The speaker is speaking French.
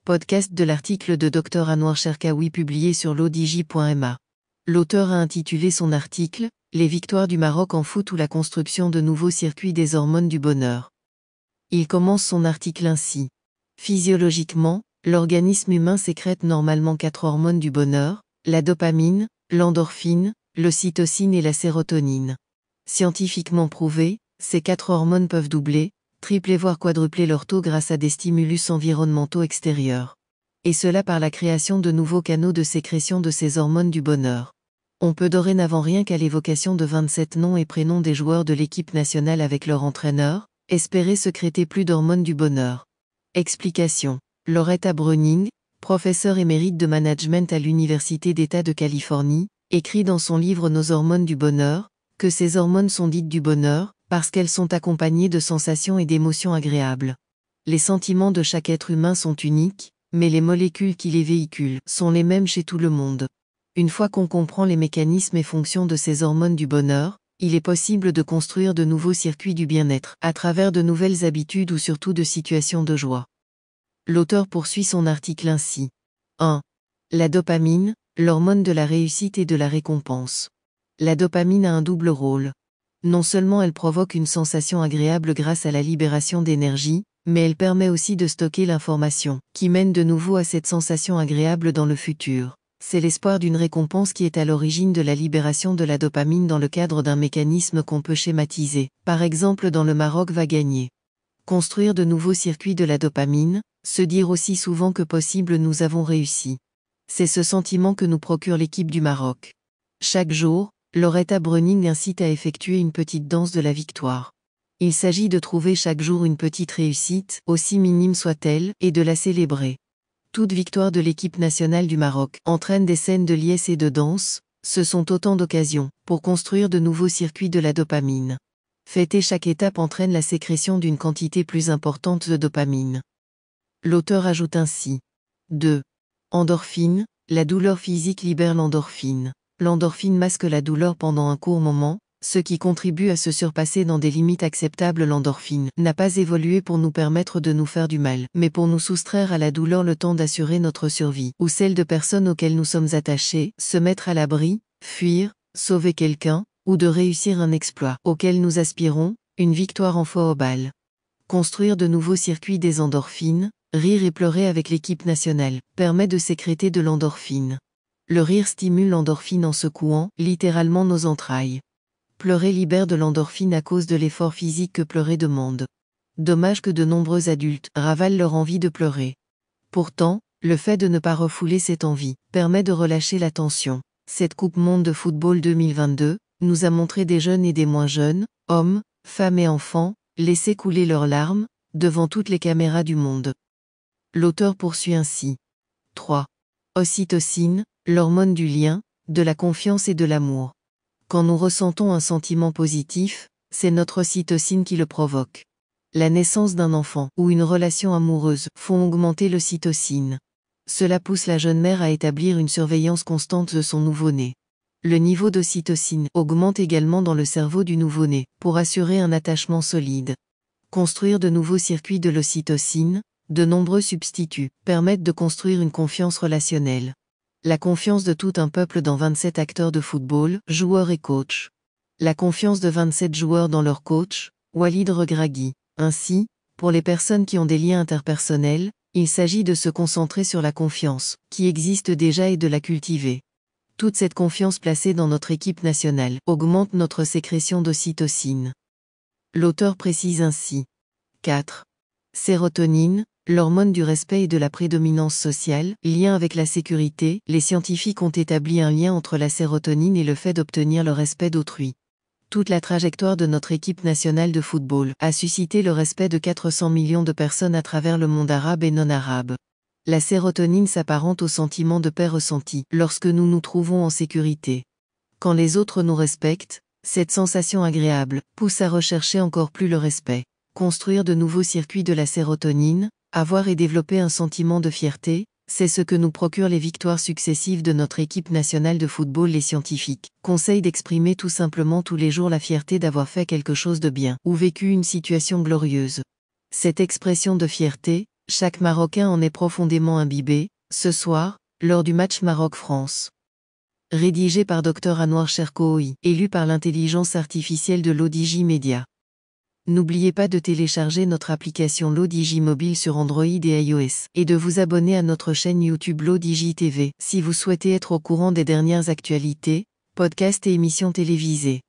podcast de l'article de Dr Anouar Cherkaoui publié sur l'odj.ma. L'auteur a intitulé son article « Les victoires du Maroc en foot ou la construction de nouveaux circuits des hormones du bonheur ». Il commence son article ainsi. Physiologiquement, l'organisme humain sécrète normalement 4 hormones du bonheur, la dopamine, l'endorphine, l'ocytocine et la sérotonine. Scientifiquement prouvé, ces 4 hormones peuvent doubler, tripler voire quadrupler leur taux grâce à des stimulus environnementaux extérieurs. Et cela par la création de nouveaux canaux de sécrétion de ces hormones du bonheur. On peut dorénavant rien qu'à l'évocation de 27 noms et prénoms des joueurs de l'équipe nationale avec leur entraîneur, espérer sécréter plus d'hormones du bonheur. Explication. Loretta Browning, professeure émérite de management à l'Université d'État de Californie, écrit dans son livre Nos hormones du bonheur, que ces hormones sont dites du bonheur, parce qu'elles sont accompagnées de sensations et d'émotions agréables. Les sentiments de chaque être humain sont uniques, mais les molécules qui les véhiculent sont les mêmes chez tout le monde. Une fois qu'on comprend les mécanismes et fonctions de ces hormones du bonheur, il est possible de construire de nouveaux circuits du bien-être, à travers de nouvelles habitudes ou surtout de situations de joie. L'auteur poursuit son article ainsi. 1. La dopamine, l'hormone de la réussite et de la récompense. La dopamine a un double rôle. Non seulement elle provoque une sensation agréable grâce à la libération d'énergie, mais elle permet aussi de stocker l'information, qui mène de nouveau à cette sensation agréable dans le futur. C'est l'espoir d'une récompense qui est à l'origine de la libération de la dopamine dans le cadre d'un mécanisme qu'on peut schématiser. Par exemple, dans le Maroc va gagner. Construire de nouveaux circuits de la dopamine, se dire aussi souvent que possible nous avons réussi. C'est ce sentiment que nous procure l'équipe du Maroc. Chaque jour, Loretta Browning incite à effectuer une petite danse de la victoire. Il s'agit de trouver chaque jour une petite réussite, aussi minime soit-elle, et de la célébrer. Toute victoire de l'équipe nationale du Maroc entraîne des scènes de liesse et de danse, ce sont autant d'occasions pour construire de nouveaux circuits de la dopamine. Fêter chaque étape entraîne la sécrétion d'une quantité plus importante de dopamine. L'auteur ajoute ainsi. 2. Endorphine, la douleur physique libère l'endorphine. L'endorphine masque la douleur pendant un court moment, ce qui contribue à se surpasser dans des limites acceptables. L'endorphine n'a pas évolué pour nous permettre de nous faire du mal, mais pour nous soustraire à la douleur le temps d'assurer notre survie, ou celle de personnes auxquelles nous sommes attachés, se mettre à l'abri, fuir, sauver quelqu'un, ou de réussir un exploit auquel nous aspirons, une victoire en fois au bal. Construire de nouveaux circuits des endorphines, rire et pleurer avec l'équipe nationale, permet de sécréter de l'endorphine. Le rire stimule l'endorphine en secouant, littéralement, nos entrailles. Pleurer libère de l'endorphine à cause de l'effort physique que pleurer demande. Dommage que de nombreux adultes ravalent leur envie de pleurer. Pourtant, le fait de ne pas refouler cette envie permet de relâcher la tension. Cette Coupe Monde de football 2022 nous a montré des jeunes et des moins jeunes, hommes, femmes et enfants, laisser couler leurs larmes, devant toutes les caméras du monde. L'auteur poursuit ainsi. 3. Ocytocine, l'hormone du lien, de la confiance et de l'amour. Quand nous ressentons un sentiment positif, c'est notre ocytocine qui le provoque. La naissance d'un enfant ou une relation amoureuse font augmenter l'ocytocine. Cela pousse la jeune mère à établir une surveillance constante de son nouveau-né. Le niveau d'ocytocine augmente également dans le cerveau du nouveau-né, pour assurer un attachement solide. Construire de nouveaux circuits de l'ocytocine, de nombreux substituts, permettent de construire une confiance relationnelle. La confiance de tout un peuple dans 27 acteurs de football, joueurs et coachs. La confiance de 27 joueurs dans leur coach, Walid Regragui. Ainsi, pour les personnes qui ont des liens interpersonnels, il s'agit de se concentrer sur la confiance, qui existe déjà et de la cultiver. Toute cette confiance placée dans notre équipe nationale augmente notre sécrétion d'ocytocine. L'auteur précise ainsi. 4. Sérotonine, l'hormone du respect et de la prédominance sociale, lien avec la sécurité. Les scientifiques ont établi un lien entre la sérotonine et le fait d'obtenir le respect d'autrui. Toute la trajectoire de notre équipe nationale de football a suscité le respect de 400 millions de personnes à travers le monde arabe et non arabe. La sérotonine s'apparente au sentiment de paix ressenti lorsque nous nous trouvons en sécurité. Quand les autres nous respectent, cette sensation agréable pousse à rechercher encore plus le respect. Construire de nouveaux circuits de la sérotonine, avoir et développer un sentiment de fierté, c'est ce que nous procurent les victoires successives de notre équipe nationale de football. Les scientifiques conseillent d'exprimer tout simplement tous les jours la fierté d'avoir fait quelque chose de bien ou vécu une situation glorieuse. Cette expression de fierté Chaque Marocain en est profondément imbibé, ce soir, lors du match Maroc-France. Rédigé par Dr Anouar Cherkaoui, élu par l'intelligence artificielle de l'ODJ Media. N'oubliez pas de télécharger notre application l'ODJ mobile sur Android et iOS, et de vous abonner à notre chaîne YouTube l'ODJ TV, si vous souhaitez être au courant des dernières actualités, podcasts et émissions télévisées.